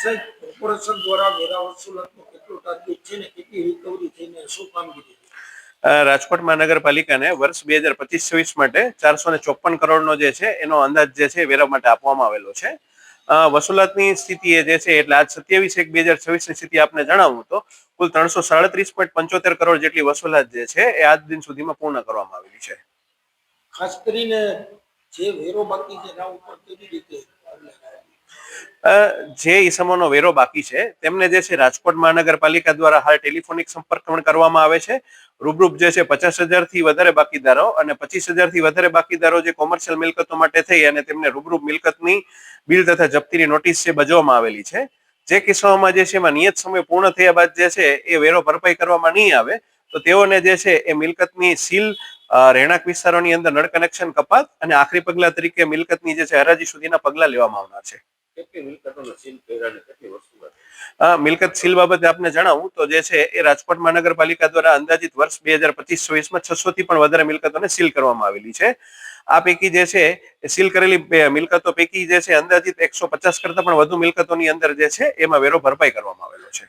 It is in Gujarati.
સાહેબ કોર્પોરેશન દ્વારા વેરા વસૂલાતનો કેટલો ટાર્ગેટ છે ને કેટલી રિકવરી થઈને શું કામગીરી? રાજકોટ મહાનગરપાલિકાને વર્ષ 2025-26 માટે 454 કરોડનો જે છે એનો અંદાજ જે છે વેરા માટે આપવામાં આવેલો છે. વસૂલાતની સ્થિતિ એ જે છે એટલે આજ 27/1/2026 ની સ્થિતિ આપને જણાવું તો કુલ 337.75 કરોડ જેટલી વસૂલાત જે છે એ આજ દિન સુધીમાં પૂર્ણ કરવામાં આવેલી છે. ખાસ કરીને જે વેરો બાકી છે એના ઉપર કેવી રીતે જે ઈસમોનો વેરો બાકી છે તેમને જે છે રાજકોટ મહાનગરપાલિકા દ્વારા હાલ ટેલિફોનિક સંપર્ક પણ કરવામાં આવે છે. રૂબરૂપ જે છે 50,000 થી વધારે બાકીદારો અને 25,000 થી વધારે બાકીદારો જે કોમર્શિયલ મિલકતો માટે થઈ અને તેમને રૂબરૂપ મિલકતની બિલ તથા જપ્તીની નોટિસ છે બજાવવામાં આવેલી છે. જે કિસ્સાઓમાં જે છે એમાં નિયત સમય પૂર્ણ થયા બાદ જે છે એ વેરો ભરપાઈ કરવામાં નહીં આવે તો તેઓને જે છે એ મિલકતની સીલ, રહેણાંક વિસ્તારોની અંદર નળ કનેક્શન કપાત અને આખરી પગલા તરીકે મિલકતની જે છે હરાજી સુધીના પગલા લેવામાં આવનાર છે. મિલકત સીલ બાબતે આપને જણાવું તો જે છે એ રાજકોટ મહાનગરપાલિકા દ્વારા અંદાજિત વર્ષ 2025-26 600 થી પણ વધારે મિલકતોને સીલ કરવામાં આવેલી છે. આ પૈકી જે છે સીલ કરેલી મિલકતો પૈકી જે છે અંદાજિત 150 કરતા પણ વધુ મિલકતોની અંદર જે છે એમાં વેરો ભરપાઈ કરવામાં આવેલો છે.